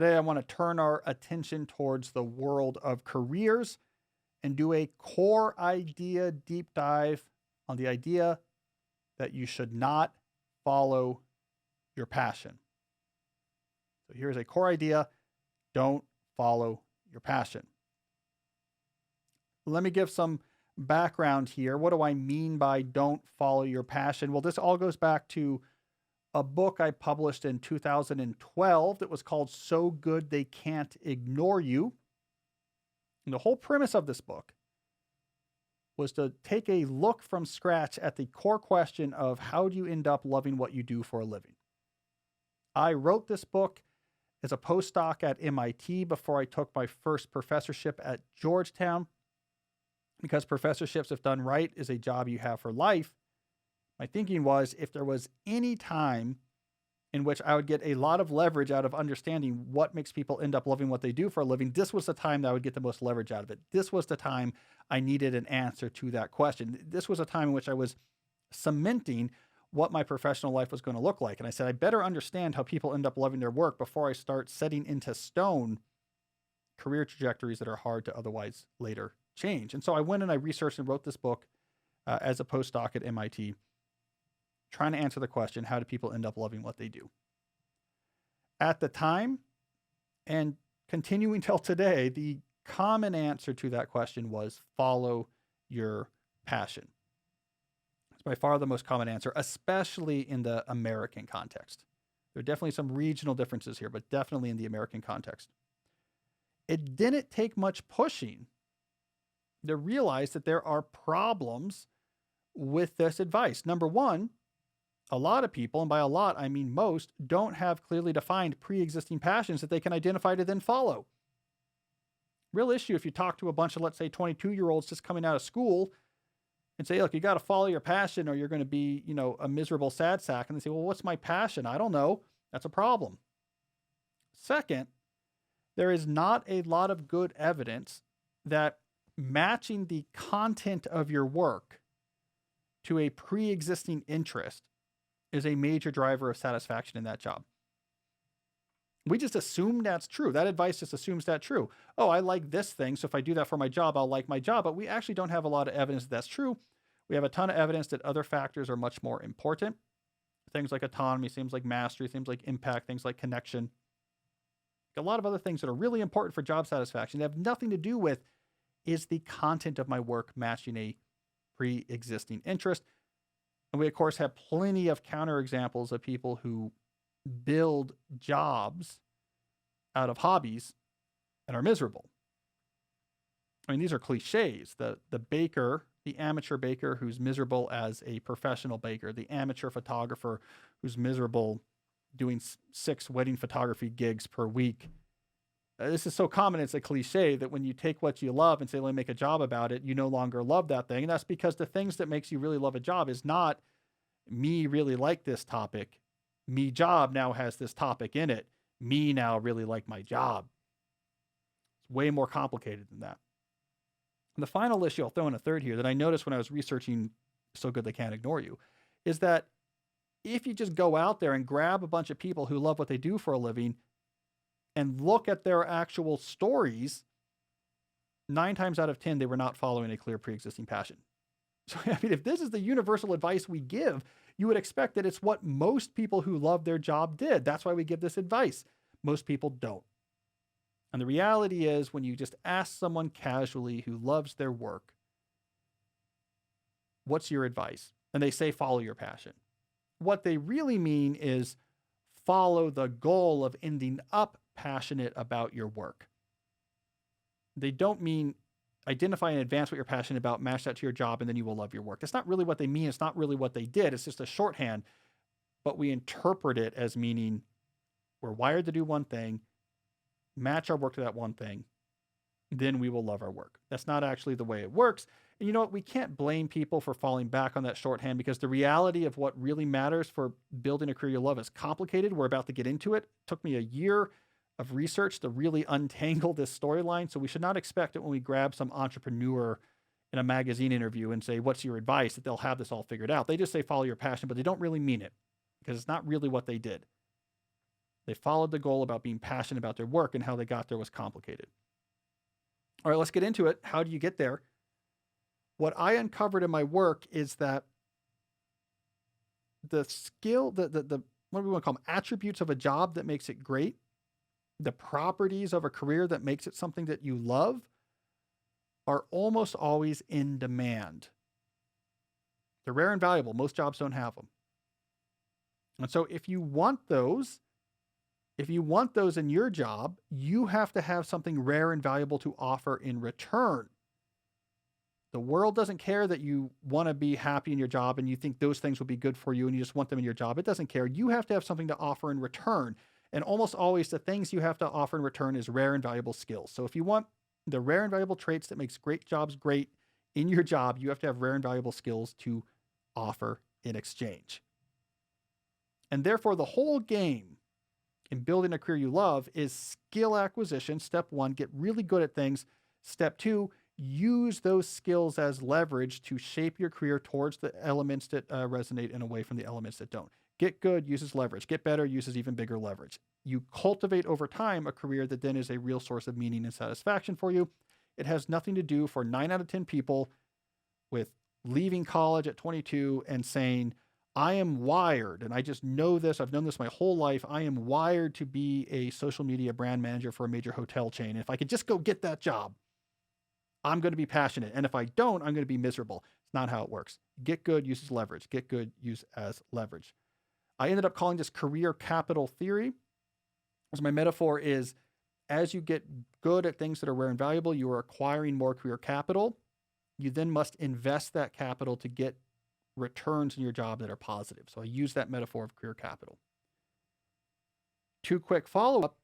Today, I want to turn our attention towards the world of careers and do a core idea deep dive on the idea that you should not follow your passion. So, here's a core idea: don't follow your passion. Let me give some background here. What do I mean by don't follow your passion? Well, this all goes back to a book I published in 2012 that was called So Good They Can't Ignore You. And the whole premise of this book was to take a look from scratch at the core question of how do you end up loving what you do for a living? I wrote this book as a postdoc at MIT before I took my first professorship at Georgetown. Because professorships, if done right, is a job you have for life. My thinking was if there was any time in which I would get a lot of leverage out of understanding what makes people end up loving what they do for a living, this was the time that I would get the most leverage out of it. This was the time I needed an answer to that question. This was a time in which I was cementing what my professional life was going to look like. And I said, I better understand how people end up loving their work before I start setting into stone career trajectories that are hard to otherwise later change. And so I went and I researched and wrote this book as a postdoc at MIT, trying to answer the question, how do people end up loving what they do? At the time, and continuing till today, the common answer to that question was follow your passion. It's by far the most common answer, especially in the American context. There are definitely some regional differences here, but definitely in the American context. It didn't take much pushing to realize that there are problems with this advice. Number one, a lot of people, and by a lot, I mean most, don't have clearly defined pre-existing passions that they can identify to then follow. Real issue if you talk to a bunch of, let's say, 22-year-olds just coming out of school and say, look, you got to follow your passion or you're going to be, a miserable sad sack. And they say, well, what's my passion? I don't know. That's a problem. Second, there is not a lot of good evidence that matching the content of your work to a pre-existing interest is a major driver of satisfaction in that job. We just assume that's true. That advice just assumes that's true. Oh, I like this thing, so if I do that for my job, I'll like my job. But we actually don't have a lot of evidence that that's true. We have a ton of evidence that other factors are much more important. Things like autonomy, things like mastery, things like impact, things like connection. A lot of other things that are really important for job satisfaction that have nothing to do with is the content of my work matching a pre-existing interest. And we, of course, have plenty of counterexamples of people who build jobs out of hobbies and are miserable. I mean, these are cliches. The baker, the amateur baker who's miserable as a professional baker, the amateur photographer who's miserable doing 6 wedding photography gigs per week. This is so common, it's a cliche that when you take what you love and say, let me make a job about it, you no longer love that thing. And that's because the things that makes you really love a job is not me really like this topic. Me job now has this topic in it. Me now really like my job. It's way more complicated than that. And the final issue, I'll throw in a third here, that I noticed when I was researching So Good They Can't Ignore You, is that if you just go out there and grab a bunch of people who love what they do for a living and look at their actual stories, 9 times out of 10, they were not following a clear pre-existing passion. So, I mean, if this is the universal advice we give, you would expect that it's what most people who love their job did. That's why we give this advice. Most people don't. And the reality is, when you just ask someone casually who loves their work, what's your advice? And they say, follow your passion. What they really mean is follow the goal of ending up passionate about your work. They don't mean identify in advance what you're passionate about, match that to your job, and then you will love your work. That's not really what they mean. It's not really what they did. It's just a shorthand, but we interpret it as meaning we're wired to do one thing, match our work to that one thing, then we will love our work. That's not actually the way it works. And you know what? We can't blame people for falling back on that shorthand because the reality of what really matters for building a career you love is complicated. We're about to get into it. It took me a year of research to really untangle this storyline. So we should not expect it when we grab some entrepreneur in a magazine interview and say, what's your advice? That they'll have this all figured out. They just say, follow your passion, but they don't really mean it because it's not really what they did. They followed the goal about being passionate about their work, and how they got there was complicated. All right, let's get into it. How do you get there? What I uncovered in my work is that the skill, the what do we want to call them? Attributes of a job that makes it great, the properties of a career that makes it something that you love, are almost always in demand. They're rare and valuable. Most jobs don't have them. And so if you want those in your job, you have to have something rare and valuable to offer in return. The world doesn't care that you want to be happy in your job and you think those things will be good for you and you just want them in your job. It doesn't care. You have to have something to offer in return. And almost always the things you have to offer in return is rare and valuable skills. So if you want the rare and valuable traits that makes great jobs great in your job, you have to have rare and valuable skills to offer in exchange. And therefore, the whole game in building a career you love is skill acquisition. Step 1, get really good at things. Step 2, use those skills as leverage to shape your career towards the elements that resonate and away from the elements that don't. Get good uses leverage. Get better uses even bigger leverage. You cultivate over time a career that then is a real source of meaning and satisfaction for you. It has nothing to do for 9 out of 10 people with leaving college at 22 and saying, I am wired, and I just know this, I've known this my whole life, I am wired to be a social media brand manager for a major hotel chain. And if I could just go get that job, I'm going to be passionate. And if I don't, I'm going to be miserable. It's not how it works. Get good uses leverage. Get good use as leverage. I ended up calling this career capital theory. As my metaphor is, as you get good at things that are rare and valuable, you are acquiring more career capital. You then must invest that capital to get returns in your job that are positive. So I use that metaphor of career capital. 2 quick follow-up.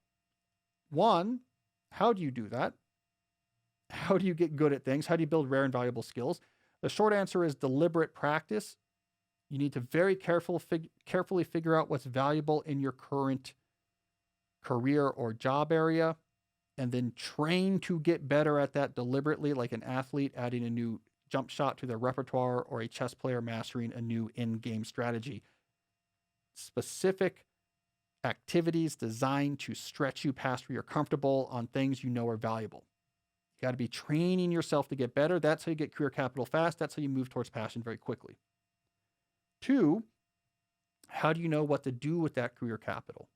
1, how do you do that? How do you get good at things? How do you build rare and valuable skills? The short answer is deliberate practice. You need to very carefully figure out what's valuable in your current career or job area, and then train to get better at that deliberately, like an athlete adding a new jump shot to their repertoire or a chess player mastering a new in-game strategy. Specific activities designed to stretch you past where you're comfortable on things you know are valuable. You got to be training yourself to get better. That's how you get career capital fast. That's how you move towards passion very quickly. 2, how do you know what to do with that career capital?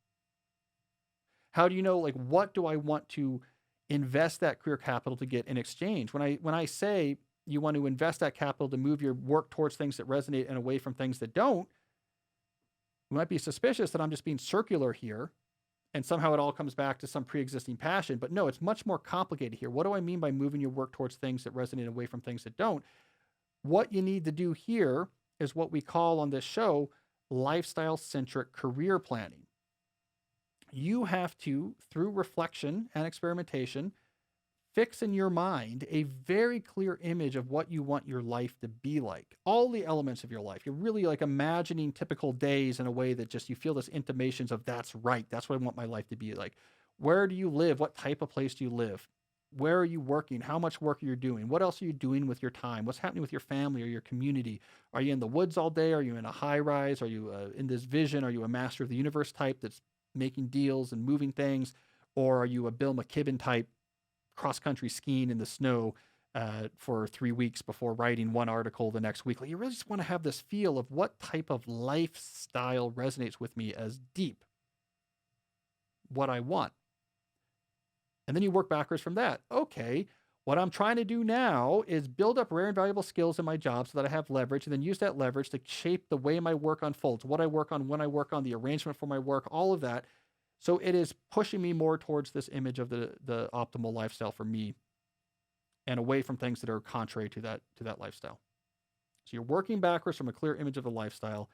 How do you know, like, what do I want to invest that career capital to get in exchange? When I say you want to invest that capital to move your work towards things that resonate and away from things that don't, you might be suspicious that I'm just being circular here and somehow it all comes back to some pre-existing passion. But no, it's much more complicated here. What do I mean by moving your work towards things that resonate away from things that don't? What you need to do here is what we call on this show lifestyle-centric career planning. You have to, through reflection and experimentation, fix in your mind a very clear image of what you want your life to be like. All the elements of your life. You're really like imagining typical days in a way that just you feel this intimations of that's right. That's what I want my life to be like. Where do you live? What type of place do you live? Where are you working? How much work are you doing? What else are you doing with your time? What's happening with your family or your community? Are you in the woods all day? Are you in a high rise? Are you in this vision? Are you a master of the universe type that's making deals and moving things? Or are you a Bill McKibben type cross-country skiing in the snow for 3 weeks before writing one article the next week? Like, you really just want to have this feel of what type of lifestyle resonates with me as deep, what I want. And then you work backwards from that. Okay, what I'm trying to do now is build up rare and valuable skills in my job so that I have leverage, and then use that leverage to shape the way my work unfolds, what I work on, when I work on, the arrangement for my work, all of that. So it is pushing me more towards this image of the optimal lifestyle for me and away from things that are contrary to that lifestyle. So you're working backwards from a clear image of the lifestyle.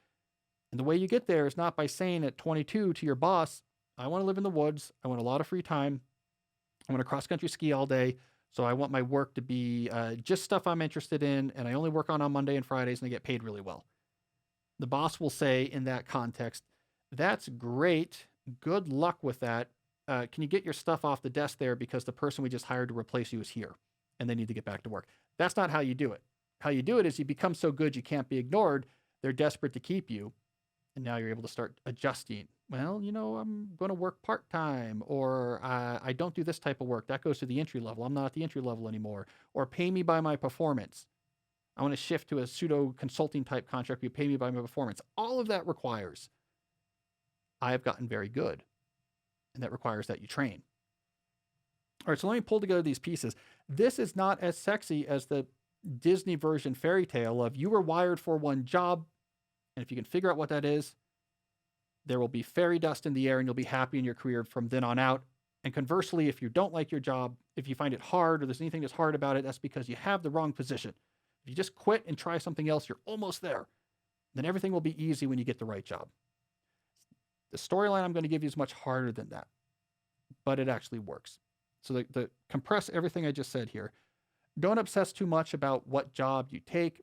And the way you get there is not by saying at 22 to your boss, I want to live in the woods. I want a lot of free time. I want to cross-country ski all day. So I want my work to be just stuff I'm interested in, and I only work on Monday and Fridays, and I get paid really well. The boss will say in that context, that's great. Good luck with that. Can you get your stuff off the desk there because the person we just hired to replace you is here and they need to get back to work? That's not how you do it. How you do it is you become so good you can't be ignored. They're desperate to keep you. And now you're able to start adjusting Well, I'm going to work part time, or I don't do this type of work. That goes to the entry level. I'm not at the entry level anymore. Or pay me by my performance. I want to shift to a pseudo consulting type contract. You pay me by my performance. All of that requires I have gotten very good, and that requires that you train. All right, so let me pull together these pieces. This is not as sexy as the Disney version fairy tale of you were wired for one job, and if you can figure out what that is, there will be fairy dust in the air and you'll be happy in your career from then on out. And conversely, if you don't like your job, if you find it hard or there's anything that's hard about it, that's because you have the wrong position. If you just quit and try something else, you're almost there. Then everything will be easy when you get the right job. The storyline I'm going to give you is much harder than that, but it actually works. So the compress everything I just said here. Don't obsess too much about what job you take.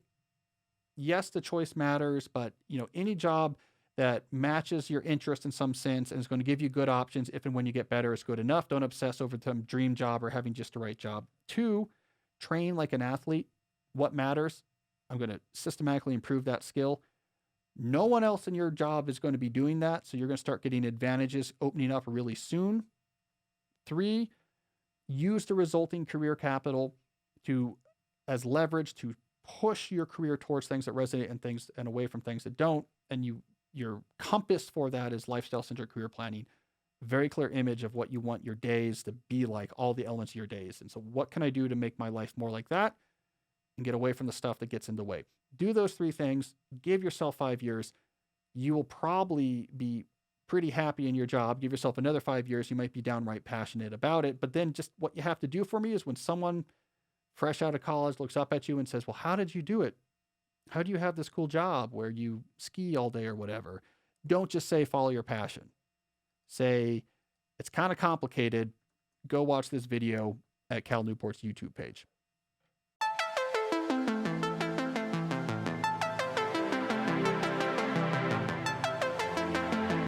Yes, the choice matters, but any job that matches your interest in some sense and is going to give you good options if and when you get better is good enough. Don't obsess over some dream job or having just the right job. 2, train like an athlete. What matters? I'm going to systematically improve that skill. No one else in your job is going to be doing that, so you're going to start getting advantages opening up really soon. 3, use the resulting career capital to as leverage to push your career towards things that resonate and away from things that don't. And your compass for that is lifestyle-centered career planning. Very clear image of what you want your days to be like, all the elements of your days. And so what can I do to make my life more like that and get away from the stuff that gets in the way? Do those 3 things. Give yourself 5 years. You will probably be pretty happy in your job. Give yourself another 5 years. You might be downright passionate about it. But then just what you have to do for me is when someone fresh out of college looks up at you and says, well, how did you do it? How do you have this cool job where you ski all day or whatever? Don't just say, follow your passion. Say, it's kind of complicated. Go watch this video at Cal Newport's YouTube page.